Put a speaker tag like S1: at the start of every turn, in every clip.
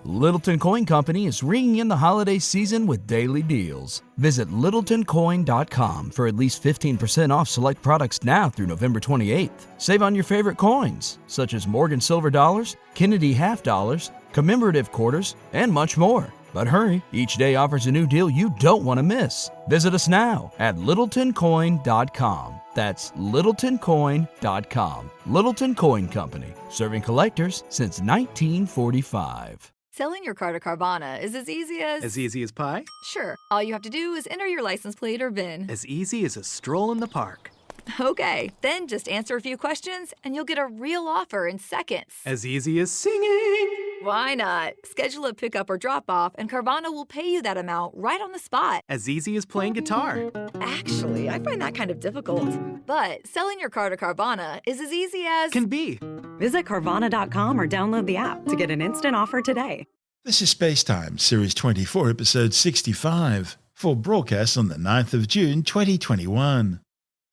S1: Littleton Coin Company is ringing in the holiday season with daily deals. Visit littletoncoin.com for at least 15% off select products now through November 28th. Save on your favorite coins, such as Morgan Silver Dollars, Kennedy Half Dollars, commemorative quarters, and much more. But hurry, each day offers a new deal you don't want to miss. Visit us now at littletoncoin.com. That's littletoncoin.com. Littleton Coin Company, serving collectors since 1945.
S2: Selling your car to Carvana is as easy as...
S3: As easy as pie?
S2: Sure. All you have to do is enter your license plate or VIN.
S3: As easy as a stroll in the park.
S2: Okay, then just answer a few questions and you'll get a real offer in seconds.
S3: As easy as singing.
S2: Why not? Schedule a pickup or drop-off and Carvana will pay you that amount right on the spot.
S3: As easy as playing guitar.
S2: Actually, I find that kind of difficult. But selling your car to Carvana is as easy as...
S3: Can be.
S4: Visit Carvana.com or download the app to get an instant offer today.
S5: This is SpaceTime, Series 24, Episode 65, for broadcast on the 9th of June 2021.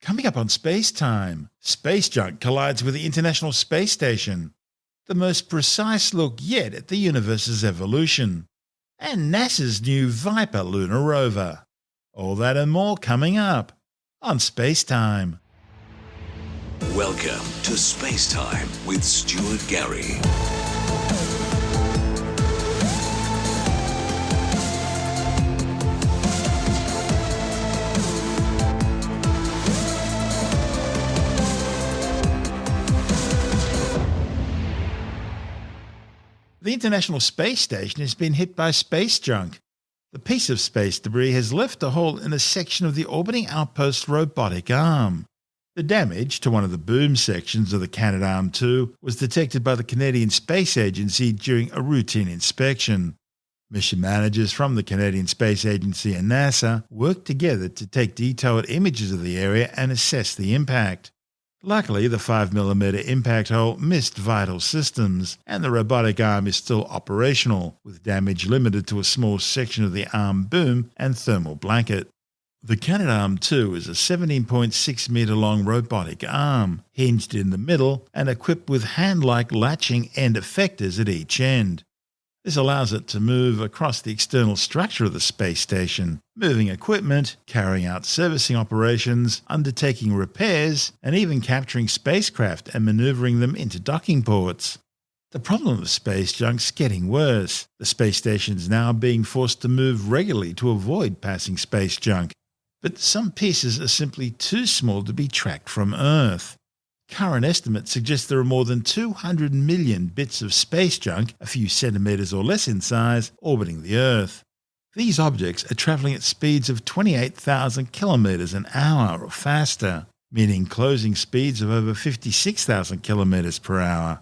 S5: Coming up on SpaceTime, space junk collides with the International Space Station, the most precise look yet at the universe's evolution, and NASA's new Viper Lunar rover. All that and more coming up on SpaceTime.
S6: Welcome to SpaceTime with Stuart Gary.
S5: The International Space Station has been hit by space junk. The piece of space debris has left a hole in a section of the orbiting outpost robotic arm. The damage to one of the boom sections of the Canadarm2 was detected by the Canadian Space Agency during a routine inspection. Mission managers from the Canadian Space Agency and NASA worked together to take detailed images of the area and assess the impact. Luckily, the 5mm impact hole missed vital systems, and the robotic arm is still operational, with damage limited to a small section of the arm boom and thermal blanket. The Canadarm2 is a 17.6-metre-long robotic arm, hinged in the middle and equipped with hand-like latching end effectors at each end. This allows it to move across the external structure of the space station, moving equipment, carrying out servicing operations, undertaking repairs, and even capturing spacecraft and maneuvering them into docking ports. The problem of space junk's getting worse. The space station's now being forced to move regularly to avoid passing space junk, but some pieces are simply too small to be tracked from Earth. Current estimates suggest there are more than 200 million bits of space junk, a few centimetres or less in size, orbiting the Earth. These objects are travelling at speeds of 28,000 kilometres an hour or faster, meaning closing speeds of over 56,000 kilometres per hour.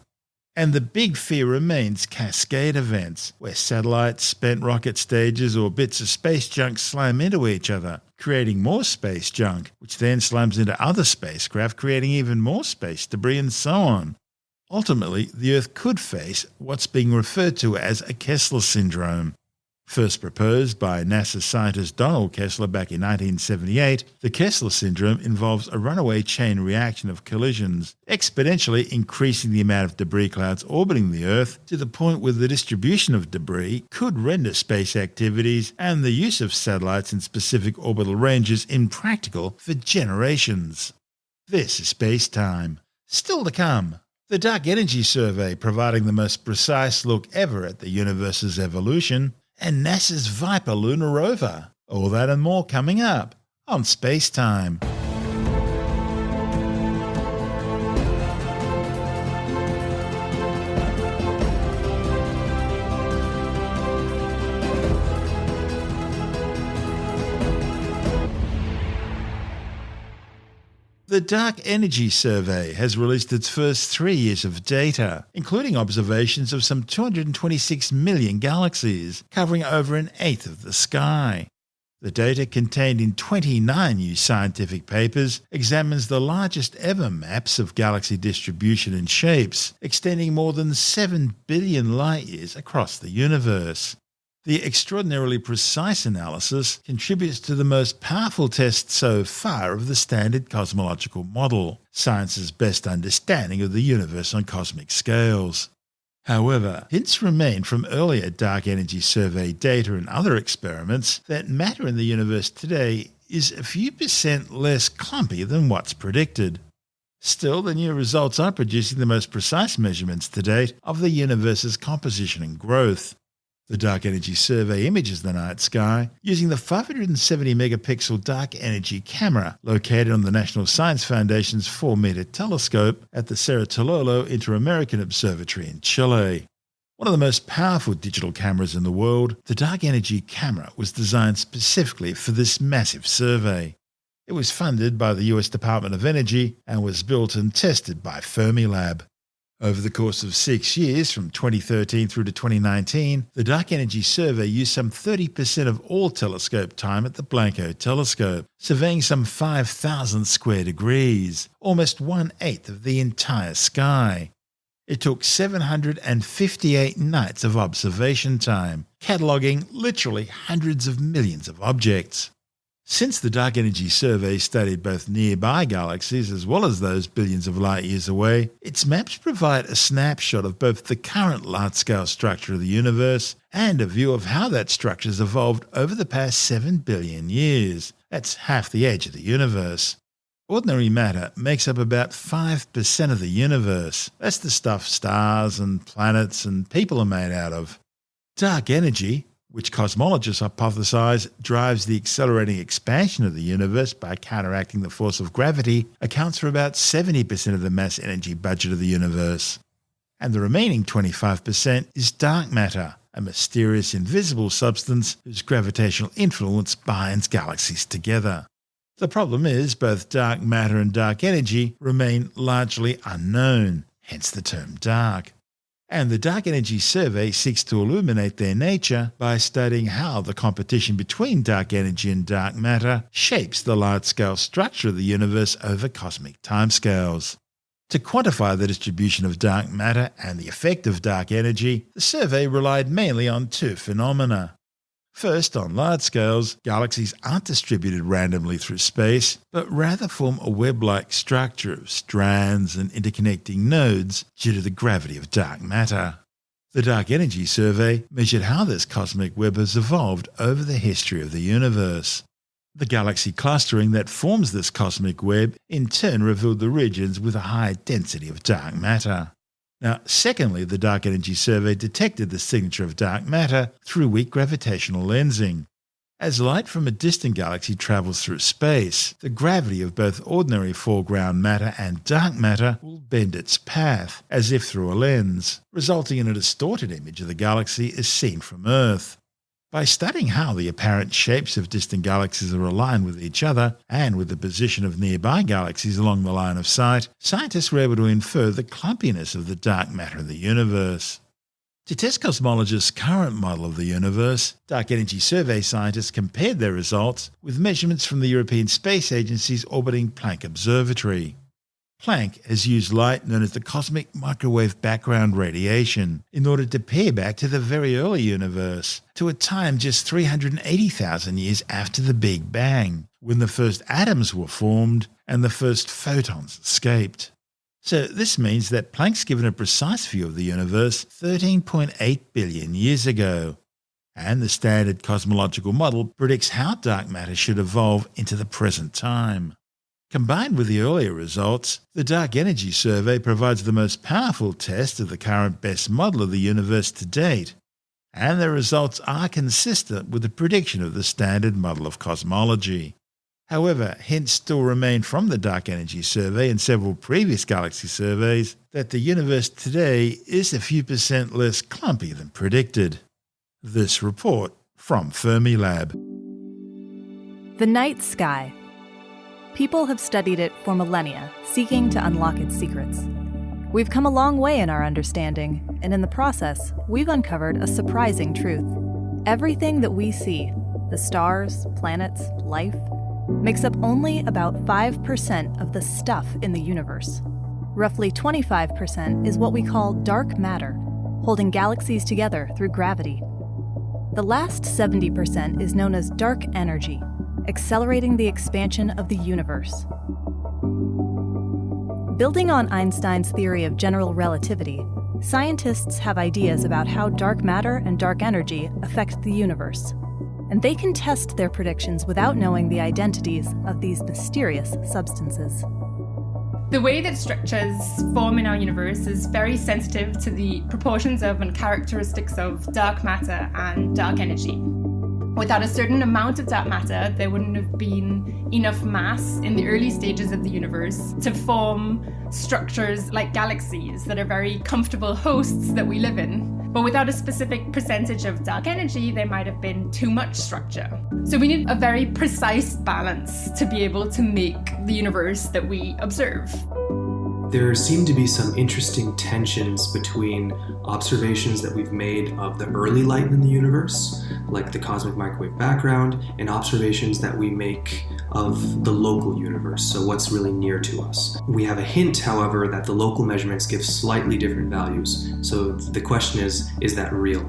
S5: And the big fear remains cascade events, where satellites, spent rocket stages, or bits of space junk slam into each other, creating more space junk, which then slams into other spacecraft, creating even more space debris, and so on. Ultimately, the Earth could face what's being referred to as a Kessler syndrome. First proposed by NASA scientist Donald Kessler back in 1978, the Kessler syndrome involves a runaway chain reaction of collisions, exponentially increasing the amount of debris clouds orbiting the Earth to the point where the distribution of debris could render space activities and the use of satellites in specific orbital ranges impractical for generations. This is SpaceTime. Still to come, the Dark Energy Survey providing the most precise look ever at the universe's evolution, and NASA's Viper Lunar rover. All that and more coming up on SpaceTime. The Dark Energy Survey has released its first 3 years of data, including observations of some 226 million galaxies, covering over an eighth of the sky. The data, contained in 29 new scientific papers, examines the largest ever maps of galaxy distribution and shapes, extending more than 7 billion light-years across the universe. The extraordinarily precise analysis contributes to the most powerful test so far of the standard cosmological model, science's best understanding of the universe on cosmic scales. However, hints remain from earlier dark energy survey data and other experiments that matter in the universe today is a few % less clumpy than what's predicted. Still, the new results are producing the most precise measurements to date of the universe's composition and growth. The Dark Energy Survey images the night sky using the 570 megapixel dark energy camera located on the National Science Foundation's 4-meter telescope at the Cerro Tololo Inter-American Observatory in Chile. One of the most powerful digital cameras in the world, the Dark Energy camera was designed specifically for this massive survey. It was funded by the US Department of Energy and was built and tested by Fermilab. Over the course of 6 years, from 2013 through to 2019, the Dark Energy Survey used some 30% of all telescope time at the Blanco telescope, surveying some 5,000 square degrees, almost 1/8 of the entire sky. It took 758 nights of observation time, cataloguing literally hundreds of millions of objects. Since the Dark Energy Survey studied both nearby galaxies as well as those billions of light years away, its maps provide a snapshot of both the current large-scale structure of the universe and a view of how that structure has evolved over the past 7 billion years. That's half the age of the universe. Ordinary matter makes up about 5% of the universe. That's the stuff stars and planets and people are made out of. Dark energy, which cosmologists hypothesize drives the accelerating expansion of the universe by counteracting the force of gravity, accounts for about 70% of the mass energy budget of the universe. And the remaining 25% is dark matter, a mysterious invisible substance whose gravitational influence binds galaxies together. The problem is both dark matter and dark energy remain largely unknown, hence the term dark. And the Dark Energy Survey seeks to illuminate their nature by studying how the competition between dark energy and dark matter shapes the large-scale structure of the universe over cosmic timescales. To quantify the distribution of dark matter and the effect of dark energy, the survey relied mainly on two phenomena. First, on large scales, galaxies aren't distributed randomly through space, but rather form a web-like structure of strands and interconnecting nodes due to the gravity of dark matter. The Dark Energy Survey measured how this cosmic web has evolved over the history of the universe. The galaxy clustering that forms this cosmic web in turn revealed the regions with a high density of dark matter. Now, secondly, the Dark Energy Survey detected the signature of dark matter through weak gravitational lensing. As light from a distant galaxy travels through space, the gravity of both ordinary foreground matter and dark matter will bend its path, as if through a lens, resulting in a distorted image of the galaxy as seen from Earth. By studying how the apparent shapes of distant galaxies are aligned with each other and with the position of nearby galaxies along the line of sight, scientists were able to infer the clumpiness of the dark matter of the universe. To test cosmologists' current model of the universe, Dark Energy Survey scientists compared their results with measurements from the European Space Agency's orbiting Planck Observatory. Planck has used light known as the cosmic microwave background radiation in order to peer back to the very early universe, to a time just 380,000 years after the Big Bang, when the first atoms were formed and the first photons escaped. So this means that Planck's given a precise view of the universe 13.8 billion years ago. And the standard cosmological model predicts how dark matter should evolve into the present time. Combined with the earlier results, the Dark Energy Survey provides the most powerful test of the current best model of the universe to date, and the results are consistent with the prediction of the standard model of cosmology. However, hints still remain from the Dark Energy Survey and several previous galaxy surveys that the universe today is a few % less clumpy than predicted. This report from Fermilab.
S7: The night sky. People have studied it for millennia, seeking to unlock its secrets. We've come a long way in our understanding, and in the process, we've uncovered a surprising truth. Everything that we see, the stars, planets, life, makes up only about 5% of the stuff in the universe. Roughly 25% is what we call dark matter, holding galaxies together through gravity. The last 70% is known as dark energy, accelerating the expansion of the universe. Building on Einstein's theory of general relativity, scientists have ideas about how dark matter and dark energy affect the universe. And they can test their predictions without knowing the identities of these mysterious substances.
S8: The way that structures form in our universe is very sensitive to the proportions of and characteristics of dark matter and dark energy. Without a certain amount of dark matter, there wouldn't have been enough mass in the early stages of the universe to form structures like galaxies that are very comfortable hosts that we live in. But without a specific percentage of dark energy, there might have been too much structure. So we need a very precise balance to be able to make the universe that we observe.
S9: There seem to be some interesting tensions between observations that we've made of the early light in the universe, like the cosmic microwave background, and observations that we make of the local universe, so what's really near to us. We have a hint, however, that the local measurements give slightly different values. So the question is that real?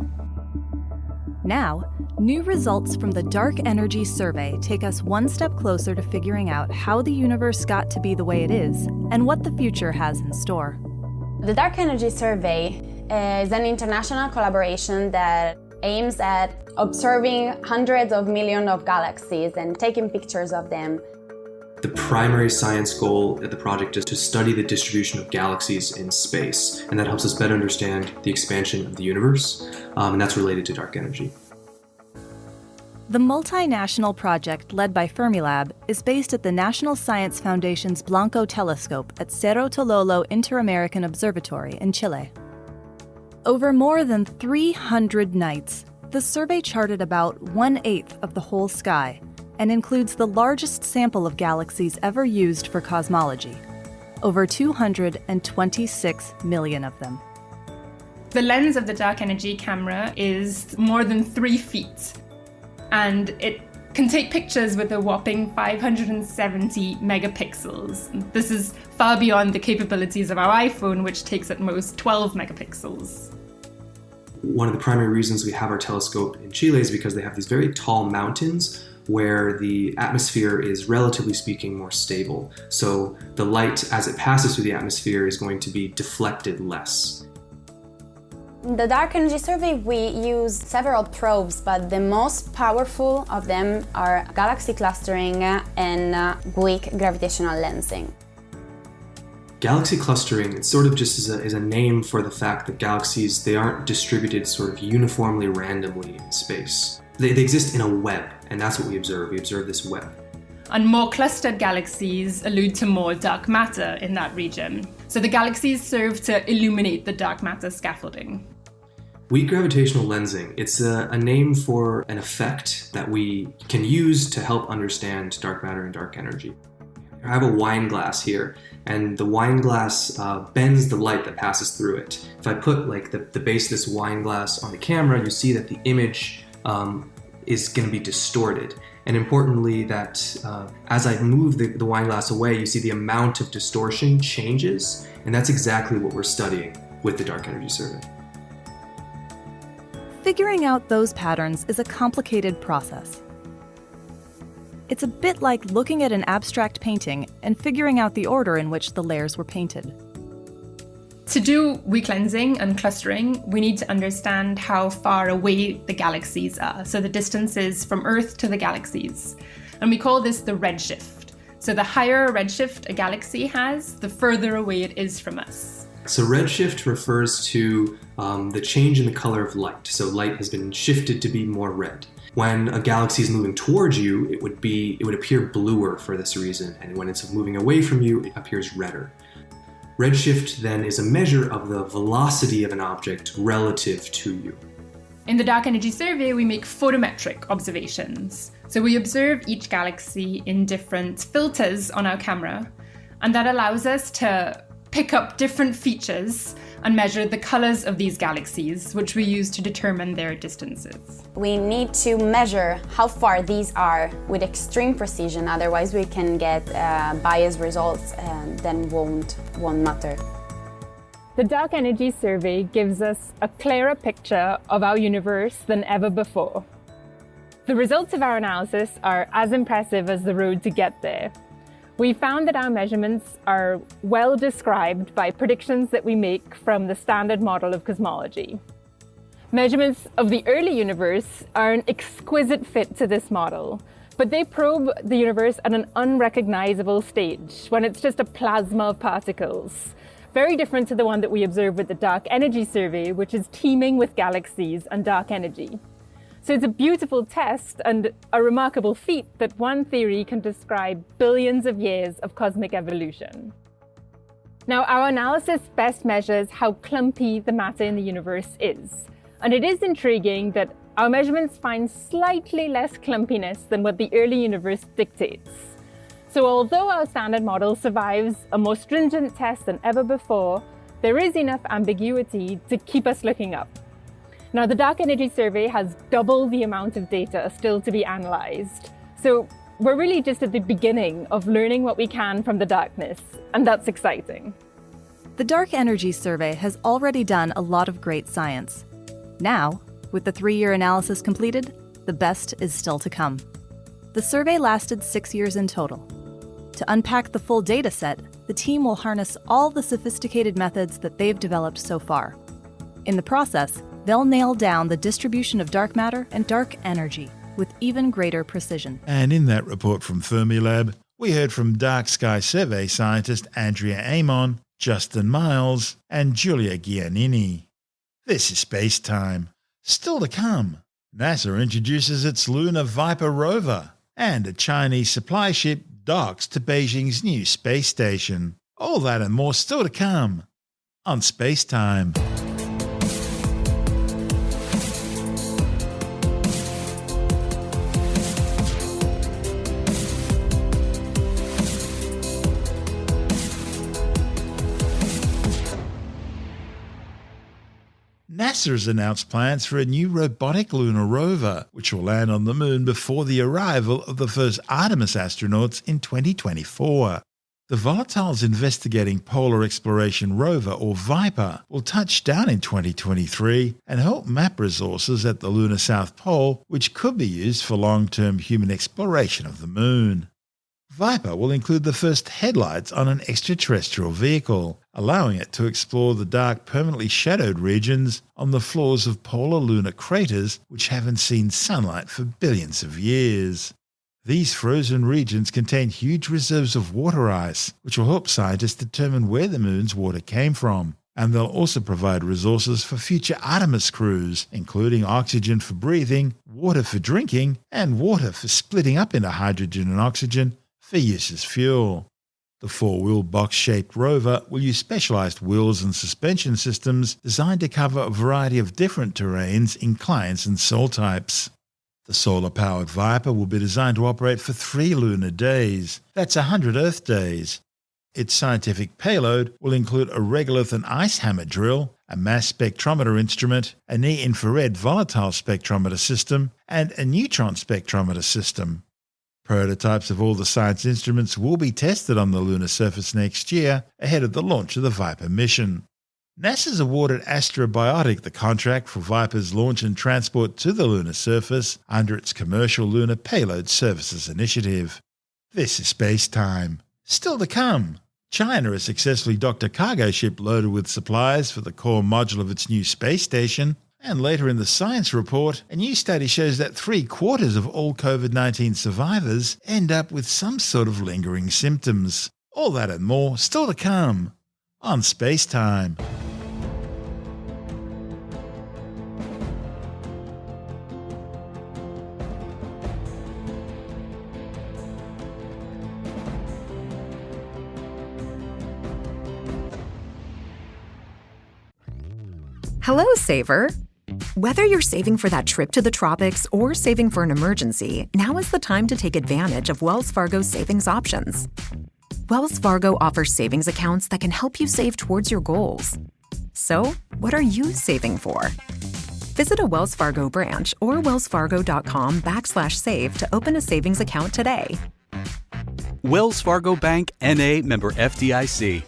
S7: Now, new results from the Dark Energy Survey take us one step closer to figuring out how the universe got to be the way it is and what the future has in store.
S10: The Dark Energy Survey is an international collaboration that aims at observing hundreds of millions of galaxies and taking pictures of them.
S9: The primary science goal of the project is to study the distribution of galaxies in space, and that helps us better understand the expansion of the universe, and that's related to dark energy.
S7: The multinational project led by Fermilab is based at the National Science Foundation's Blanco telescope at Cerro Tololo Inter-American Observatory in Chile. Over more than 300 nights, the survey charted about 1/8 of the whole sky, and includes the largest sample of galaxies ever used for cosmology, over 226 million of them.
S8: The lens of the dark energy camera is more than 3 feet, and it can take pictures with a whopping 570 megapixels. This is far beyond the capabilities of our iPhone, which takes at most 12 megapixels.
S9: One of the primary reasons we have our telescope in Chile is because they have these very tall mountains where the atmosphere is, relatively speaking, more stable. So the light, as it passes through the atmosphere, is going to be deflected less.
S10: In the Dark Energy Survey, we use several probes, but the most powerful of them are galaxy clustering and weak gravitational lensing.
S9: Galaxy clustering, it's sort of just is a name for the fact that galaxies, they aren't distributed sort of uniformly randomly in space. They exist in a web, and that's what we observe. We observe this web.
S8: And more clustered galaxies allude to more dark matter in that region. So the galaxies serve to illuminate the dark matter scaffolding.
S9: Weak gravitational lensing, it's a name for an effect that we can use to help understand dark matter and dark energy. I have a wine glass here, and the wine glass bends the light that passes through it. If I put like the base of this wine glass on the camera, you see that the image is going to be distorted. And importantly, that as I move the wine glass away, you see the amount of distortion changes, and that's exactly what we're studying with the Dark Energy Survey.
S7: Figuring out those patterns is a complicated process. It's a bit like looking at an abstract painting and figuring out the order in which the layers were painted.
S8: To do weak lensing and clustering, we need to understand how far away the galaxies are, so the distances from Earth to the galaxies. And we call this the redshift. So the higher redshift a galaxy has, the further away it is from us.
S9: So redshift refers to the change in the color of light. So light has been shifted to be more red. When a galaxy is moving towards you, it would appear bluer for this reason, and when it's moving away from you, it appears redder. Redshift then is a measure of the velocity of an object relative to you.
S8: In the Dark Energy Survey, we make photometric observations. So we observe each galaxy in different filters on our camera, and that allows us to pick up different features and measure the colors of these galaxies, which we use to determine their distances.
S10: We need to measure how far these are with extreme precision, otherwise we can get biased results and then won't matter.
S8: The Dark Energy Survey gives us a clearer picture of our universe than ever before. The results of our analysis are as impressive as the road to get there. We found that our measurements are well described by predictions that we make from the Standard Model of Cosmology. Measurements of the early universe are an exquisite fit to this model, but they probe the universe at an unrecognizable stage, when it's just a plasma of particles, very different to the one that we observe with the Dark Energy Survey, which is teeming with galaxies and dark energy. So it's a beautiful test and a remarkable feat that one theory can describe billions of years of cosmic evolution. Now, our analysis best measures how clumpy the matter in the universe is. And it is intriguing that our measurements find slightly less clumpiness than what the early universe dictates. So although our standard model survives a more stringent test than ever before, there is enough ambiguity to keep us looking up. Now, the Dark Energy Survey has double the amount of data still to be analyzed. So we're really just at the beginning of learning what we can from the darkness, and that's exciting.
S7: The Dark Energy Survey has already done a lot of great science. Now, with the 3-year analysis completed, the best is still to come. The survey lasted 6 years in total. To unpack the full data set, the team will harness all the sophisticated methods that they've developed so far. In the process, they'll nail down the distribution of dark matter and dark energy with even greater precision.
S5: And in that report from Fermilab, we heard from Dark Sky Survey scientist Andrea Amon, Justin Miles, and Giulia Giannini. This is Space Time. Still to come, NASA introduces its lunar Viper rover, and a Chinese supply ship docks to Beijing's new space station. All that and more still to come on Space Time. NASA has announced plans for a new robotic lunar rover, which will land on the moon before the arrival of the first Artemis astronauts in 2024. The Volatiles Investigating Polar Exploration Rover, or Viper, will touch down in 2023 and help map resources at the lunar South Pole, which could be used for long-term human exploration of the moon. Viper will include the first headlights on an extraterrestrial vehicle, allowing it to explore the dark, permanently shadowed regions on the floors of polar lunar craters which haven't seen sunlight for billions of years. These frozen regions contain huge reserves of water ice, which will help scientists determine where the moon's water came from. And they'll also provide resources for future Artemis crews, including oxygen for breathing, water for drinking, and water for splitting up into hydrogen and oxygen for use as fuel. The 4-wheel box-shaped rover will use specialized wheels and suspension systems designed to cover a variety of different terrains, inclines and soil types. The solar-powered Viper will be designed to operate for 3 lunar days. That's 100 Earth days. Its scientific payload will include a regolith and ice hammer drill, a mass spectrometer instrument, a near-infrared volatile spectrometer system, and a neutron spectrometer system. Prototypes of all the science instruments will be tested on the lunar surface next year, ahead of the launch of the Viper mission. NASA's awarded Astrobotic the contract for Viper's launch and transport to the lunar surface under its Commercial Lunar Payload Services Initiative. This is Space Time. Still to come, China has successfully docked a cargo ship loaded with supplies for the core module of its new space station. And later in the science report, a new study shows that 3/4 of all COVID-19 survivors end up with some sort of lingering symptoms. All that and more still to come on Space Time.
S11: Hello, Saver. Whether you're saving for that trip to the tropics or saving for an emergency, now is the time to take advantage of Wells Fargo's savings options. Wells Fargo offers savings accounts that can help you save towards your goals. So, what are you saving for? Visit a Wells Fargo branch or wellsfargo.com/save to open a savings account today.
S12: Wells Fargo Bank, N.A., member FDIC.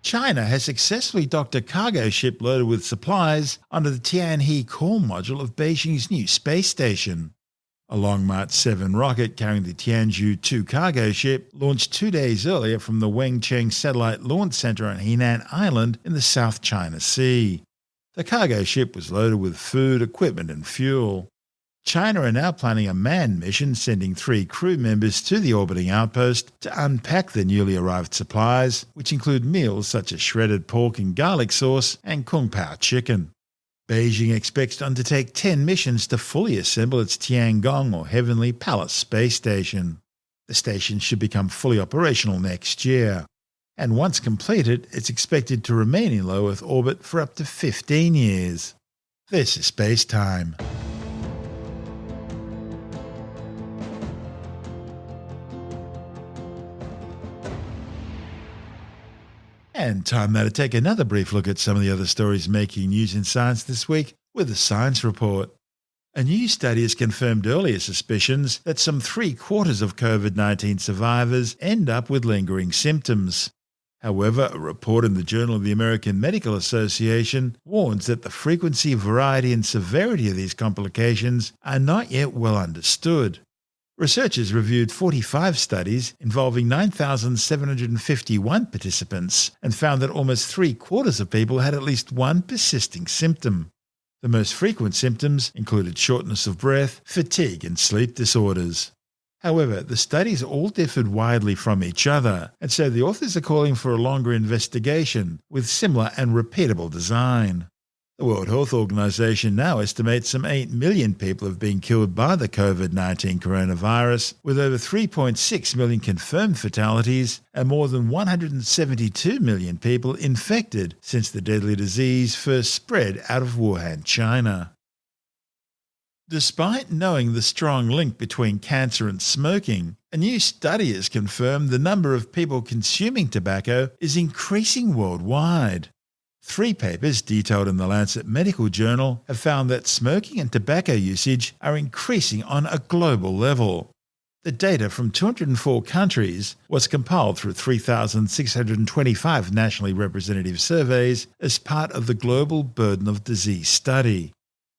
S5: China has successfully docked a cargo ship loaded with supplies onto the Tianhe core module of Beijing's new space station. A Long March 7 rocket carrying the Tianhe 2 cargo ship launched 2 days earlier from the Wencheng Satellite Launch Center on Henan Island in the South China Sea. The cargo ship was loaded with food, equipment and fuel. China are now planning a manned mission, sending 3 crew members to the orbiting outpost to unpack the newly arrived supplies, which include meals such as shredded pork and garlic sauce and kung pao chicken. Beijing expects to undertake 10 missions to fully assemble its Tiangong or Heavenly Palace space station. The station should become fully operational next year. And once completed, it's expected to remain in low Earth orbit for up to 15 years. This is SpaceTime. And time now to take another brief look at some of the other stories making news in science this week with a science report. A new study has confirmed earlier suspicions that some 3/4 of COVID-19 survivors end up with lingering symptoms. However, a report in the Journal of the American Medical Association warns that the frequency, variety and severity of these complications are not yet well understood. Researchers reviewed 45 studies involving 9,751 participants and found that almost 3/4 of people had at least one persisting symptom. The most frequent symptoms included shortness of breath, fatigue, and sleep disorders. However, the studies all differed widely from each other, and so the authors are calling for a longer investigation with similar and repeatable design. The World Health Organization now estimates some 8 million people have been killed by the COVID-19 coronavirus, with over 3.6 million confirmed fatalities and more than 172 million people infected since the deadly disease first spread out of Wuhan, China. Despite knowing the strong link between cancer and smoking, a new study has confirmed the number of people consuming tobacco is increasing worldwide. 3 papers detailed in the Lancet Medical Journal have found that smoking and tobacco usage are increasing on a global level. The data from 204 countries was compiled through 3,625 nationally representative surveys as part of the Global Burden of Disease study.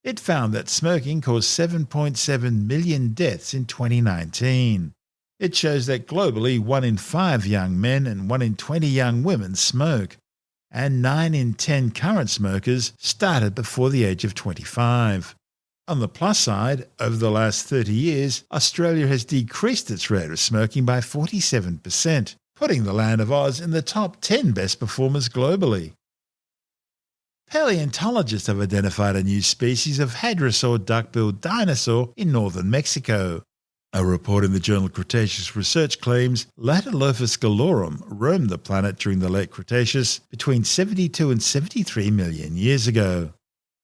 S5: It found that smoking caused 7.7 million deaths in 2019. It shows that globally 1 in 5 young men and 1 in 20 young women smoke, and 9 in 10 current smokers started before the age of 25. On the plus side, over the last 30 years, Australia has decreased its rate of smoking by 47%, putting the land of Oz in the top 10 best performers globally. Paleontologists have identified a new species of hadrosaur duck-billed dinosaur in northern Mexico. A report in the journal Cretaceous Research claims Latolophus gallorum roamed the planet during the late Cretaceous between 72 and 73 million years ago.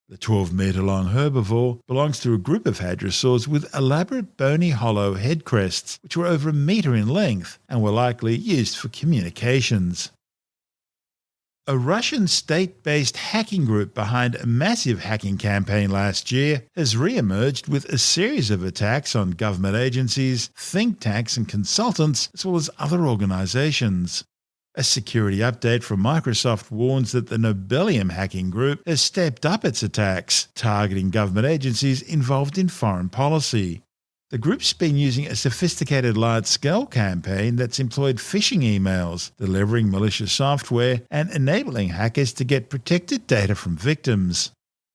S5: The 12-metre-long herbivore belongs to a group of hadrosaurs with elaborate bony hollow head crests which were over a metre in length and were likely used for communications. A Russian state-based hacking group behind a massive hacking campaign last year has re-emerged with a series of attacks on government agencies, think tanks and consultants, as well as other organisations. A security update from Microsoft warns that the Nobelium hacking group has stepped up its attacks, targeting government agencies involved in foreign policy. The group's been using a sophisticated large-scale campaign that's employed phishing emails, delivering malicious software, and enabling hackers to get protected data from victims.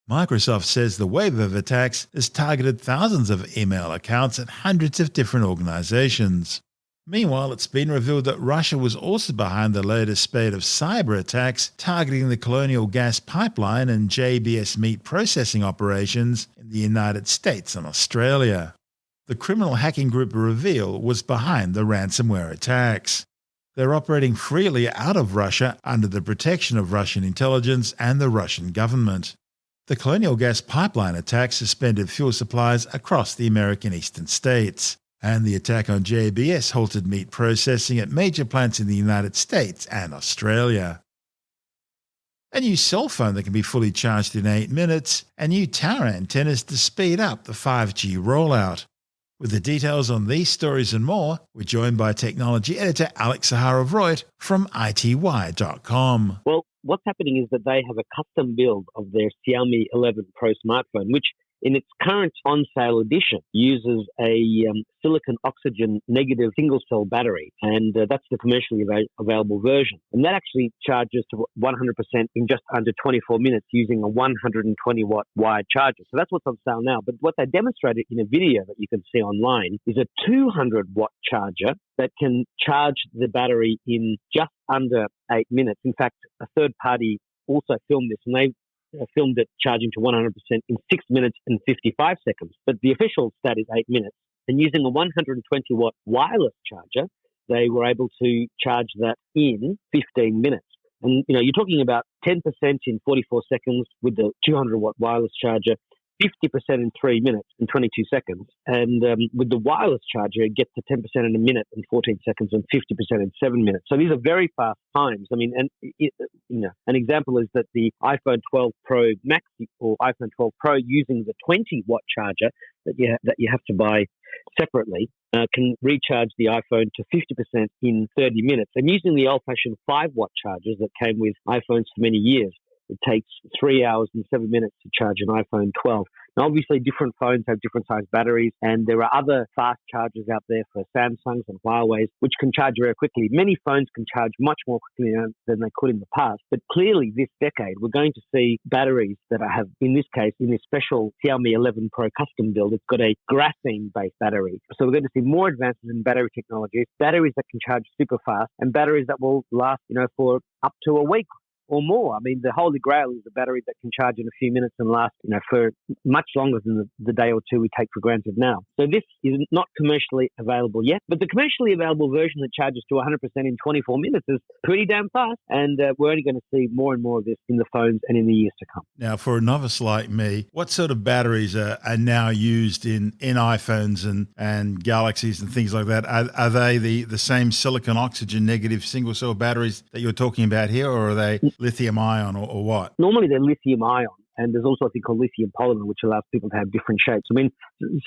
S5: Microsoft says the wave of attacks has targeted thousands of email accounts at hundreds of different organizations. Meanwhile, it's been revealed that Russia was also behind the latest spate of cyber attacks targeting the Colonial Gas Pipeline and JBS meat processing operations in the United States and Australia. The criminal hacking group Reveal was behind the ransomware attacks. They're operating freely out of Russia under the protection of Russian intelligence and the Russian government. The Colonial Gas Pipeline attack suspended fuel supplies across the American eastern states, and the attack on JBS halted meat processing at major plants in the United States and Australia. A new cell phone that can be fully charged in 8 minutes, and new tower antennas to speed up the 5G rollout. With the details on these stories and more, we're joined by technology editor Alex Zaharov-Reutt from ity.com.
S13: Well, what's happening is that they have a custom build of their Xiaomi 11 Pro smartphone, which in its current on-sale edition, uses a silicon oxygen negative single-cell battery, and that's the commercially available version. And that actually charges to 100% in just under 24 minutes using a 120-watt wired charger. So that's what's on sale now. But what they demonstrated in a video that you can see online is a 200-watt charger that can charge the battery in just under 8 minutes. In fact, a third party also filmed this, and they filmed it charging to 100% in 6 minutes and 55 seconds. But the official stat is 8 minutes. And using a 120-watt wireless charger, they were able to charge that in 15 minutes. And, you're talking about 10% in 44 seconds with the 200-watt wireless charger, 50% in 3 minutes and 22 seconds. And with the wireless charger, it gets to 10% in a minute and 14 seconds and 50% in 7 minutes. So these are very fast times. I mean, an example is that the iPhone 12 Pro Max or iPhone 12 Pro using the 20-watt charger that you have to buy separately can recharge the iPhone to 50% in 30 minutes. And using the old-fashioned 5-watt chargers that came with iPhones for many years, it takes 3 hours and 7 minutes to charge an iPhone 12. Now, obviously, different phones have different size batteries, and there are other fast chargers out there for Samsungs and Huawei's, which can charge very quickly. Many phones can charge much more quickly than they could in the past. But clearly, this decade, we're going to see batteries that have, in this case, in this special Xiaomi 11 Pro custom build, it's got a graphene-based battery. So we're going to see more advances in battery technologies, batteries that can charge super fast, and batteries that will last, for up to a week or more. I mean, the holy grail is a battery that can charge in a few minutes and last, for much longer than the day or two we take for granted now. So this is not commercially available yet, but the commercially available version that charges to 100% in 24 minutes is pretty damn fast, and we're only going to see more and more of this in the phones and in the years to come.
S5: Now, for a novice like me, what sort of batteries are now used in iPhones and Galaxies and things like that? Are they the same silicon oxygen negative single-cell batteries that you're talking about here, or are they lithium ion or what?
S13: Normally they're lithium ion, and there's also a thing called lithium polymer, which allows people to have different shapes. I mean,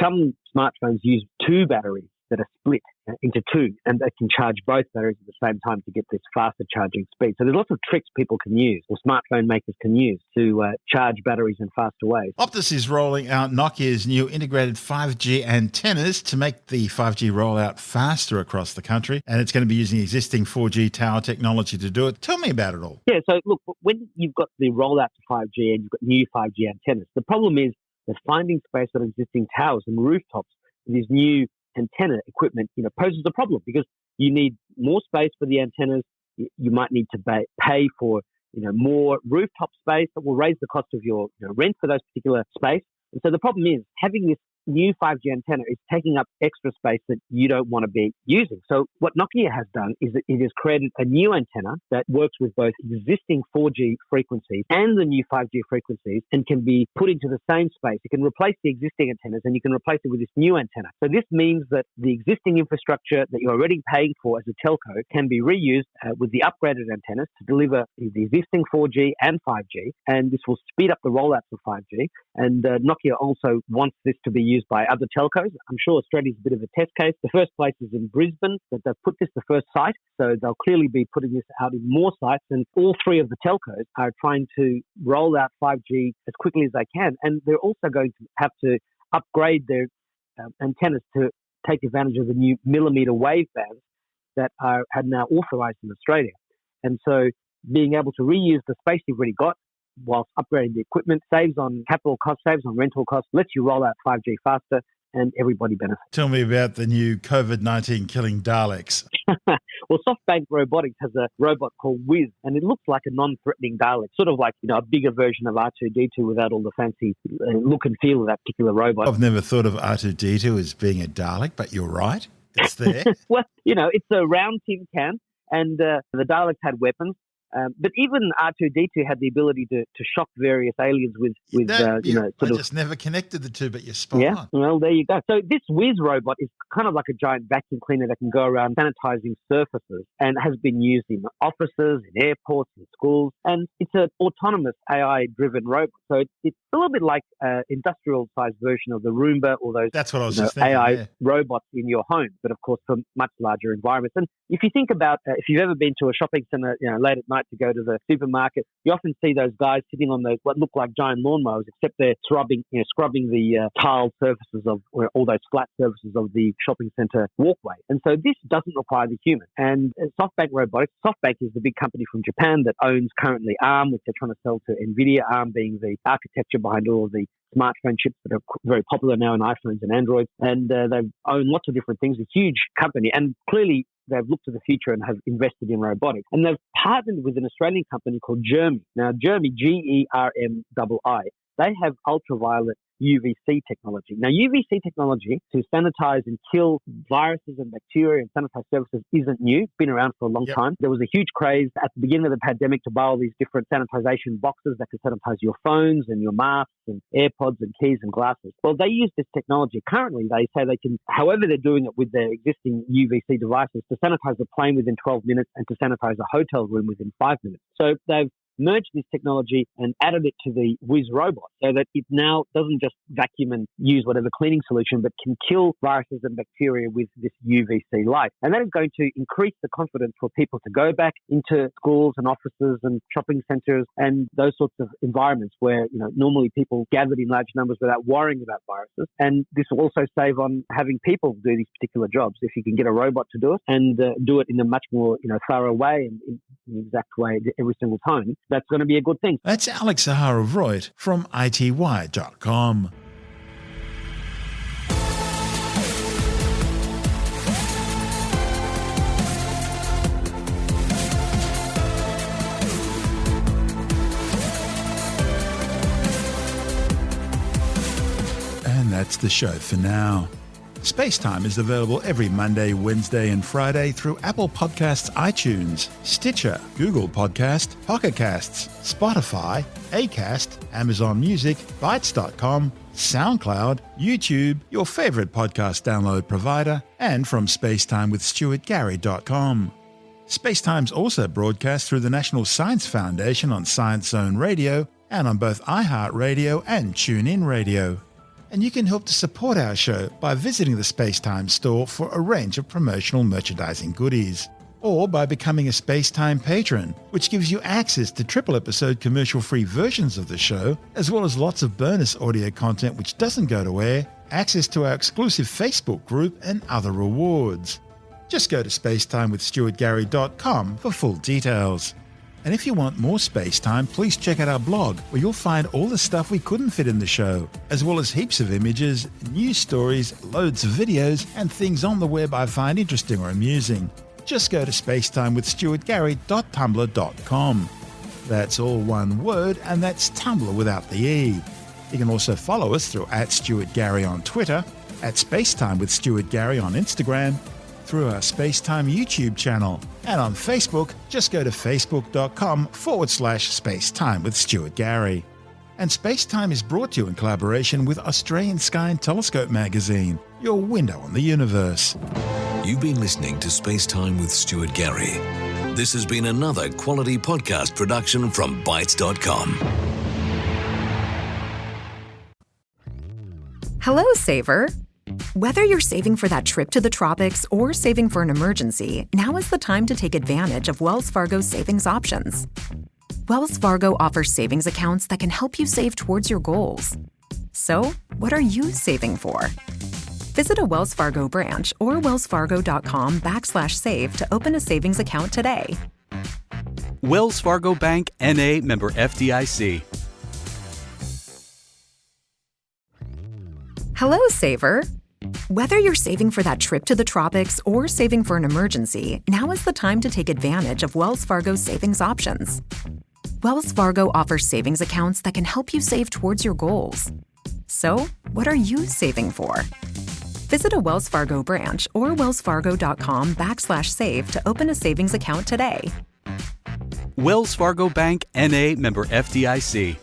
S13: some smartphones use two batteries that are split into two, and they can charge both batteries at the same time to get this faster charging speed. So there's lots of tricks people can use, or smartphone makers can use, to charge batteries in faster ways.
S5: Optus is rolling out Nokia's new integrated 5G antennas to make the 5G rollout faster across the country, and it's going to be using existing 4G tower technology to do it. Tell me about it all.
S13: Yeah, so look, when you've got the rollout to 5G and you've got new 5G antennas, the problem is that finding space on existing towers and rooftops with these new antenna equipment, poses a problem, because you need more space for the antennas. You might need to pay for, more rooftop space that will raise the cost of your rent for those particular space. And so the problem is having this new 5G antenna is taking up extra space that you don't want to be using. So what Nokia has done is that it has created a new antenna that works with both existing 4G frequencies and the new 5G frequencies and can be put into the same space. You can replace the existing antennas and you can replace it with this new antenna. So this means that the existing infrastructure that you're already paying for as a telco can be reused with the upgraded antennas to deliver the existing 4G and 5G, and this will speed up the rollout of 5G. And Nokia also wants this to be used by other telcos. I'm sure Australia's a bit of a test case. The first place is in Brisbane, that they've put this the first site, so they'll clearly be putting this out in more sites, and all three of the telcos are trying to roll out 5G as quickly as they can, and they're also going to have to upgrade their antennas to take advantage of the new millimetre wave bands that are now authorised in Australia. And so being able to reuse the space you've already got whilst upgrading the equipment saves on capital costs, saves on rental costs, lets you roll out 5G faster, and everybody benefits.
S5: Tell me about the new COVID-19 killing Daleks.
S13: Well, SoftBank Robotics has a robot called Wiz, and it looks like a non-threatening Dalek, sort of like a bigger version of R2-D2 without all the fancy look and feel of that particular robot.
S5: I've never thought of R2-D2 as being a Dalek, but you're right. It's there.
S13: Well, it's a round tin can, and the Daleks had weapons. But even R2-D2 had the ability to shock various aliens with
S5: I just never connected the two, but you're spot on.
S13: Well, there you go. So this Wiz robot is kind of like a giant vacuum cleaner that can go around sanitizing surfaces and has been used in offices, in airports, in schools. And it's an autonomous AI-driven robot. So it's a little bit like an industrial-sized version of the Roomba or those
S5: That's what I was just thinking,
S13: AI robots in your home, but of course for much larger environments. And if you think about, if you've ever been to a shopping center late at night like to go to the supermarket, you often see those guys sitting on those what look like giant lawnmowers, except they're scrubbing the tiled surfaces of or all those flat surfaces of the shopping centre walkway. And so this doesn't require the human. And SoftBank Robotics, SoftBank is the big company from Japan that owns currently ARM, which they're trying to sell to NVIDIA, ARM being the architecture behind all of the smartphone chips that are very popular now in iPhones and Androids. And they own lots of different things, a huge company. And clearly, they've looked to the future and have invested in robotics. And they've partnered with an Australian company called Germi. Now, Germi, Germii, they have ultraviolet UVC technology. Now, UVC technology to sanitize and kill viruses and bacteria and sanitize surfaces isn't new. It's been around for a long time. There was a huge craze at the beginning of the pandemic to buy all these different sanitization boxes that could sanitize your phones and your masks and AirPods and keys and glasses. Well, they use this technology. Currently, they say they can, however they're doing it with their existing UVC devices, to sanitize a plane within 12 minutes and to sanitize a hotel room within 5 minutes. So they've merged this technology and added it to the Whiz robot so that it now doesn't just vacuum and use whatever cleaning solution, but can kill viruses and bacteria with this UVC light. And that is going to increase the confidence for people to go back into schools and offices and shopping centres and those sorts of environments where, normally people gathered in large numbers without worrying about viruses. And this will also save on having people do these particular jobs. If you can get a robot to do it and do it in a much more, thorough way and in the exact way every single time, that's going to be a good thing.
S5: That's Alex Zaharov-Reut from ITY.com. And that's the show for now. SpaceTime is available every Monday, Wednesday and Friday through Apple Podcasts, iTunes, Stitcher, Google Podcast, Pocket Casts, Spotify, Acast, Amazon Music, Bytes.com, SoundCloud, YouTube, your favourite podcast download provider, and from spacetimewithstuartgary.com. SpaceTime's also broadcast through the National Science Foundation on Science Zone Radio and on both iHeartRadio and TuneIn Radio. And you can help to support our show by visiting the SpaceTime store for a range of promotional merchandising goodies, or by becoming a SpaceTime patron, which gives you access to triple-episode commercial-free versions of the show, as well as lots of bonus audio content which doesn't go to air, access to our exclusive Facebook group, and other rewards. Just go to spacetimewithstuartgary.com for full details. And if you want more SpaceTime, please check out our blog, where you'll find all the stuff we couldn't fit in the show, as well as heaps of images, news stories, loads of videos, and things on the web I find interesting or amusing. Just go to spacetimewithstuartgary.tumblr.com. That's all one word, and that's Tumblr without the E. You can also follow us through @StuartGary on Twitter, @SpaceTimeWithStuartGary on Instagram, through our SpaceTime YouTube channel, and on Facebook, just go to facebook.com/SpaceTime with Stuart Gary. And SpaceTime is brought to you in collaboration with Australian Sky and Telescope magazine, your window on the universe.
S6: You've been listening to SpaceTime with Stuart Gary. This has been another quality podcast production from Bytes.com.
S11: Hello, Saver. Whether you're saving for that trip to the tropics or saving for an emergency, now is the time to take advantage of Wells Fargo's savings options. Wells Fargo offers savings accounts that can help you save towards your goals. So, what are you saving for? Visit a Wells Fargo branch or wellsfargo.com/save to open a savings account today.
S12: Wells Fargo Bank, N.A., member FDIC.
S11: Hello, Saver. Whether you're saving for that trip to the tropics or saving for an emergency, now is the time to take advantage of Wells Fargo's savings options. Wells Fargo offers savings accounts that can help you save towards your goals. So, what are you saving for? Visit a Wells Fargo branch or wellsfargo.com/save to open a savings account today.
S12: Wells Fargo Bank, N.A., member FDIC.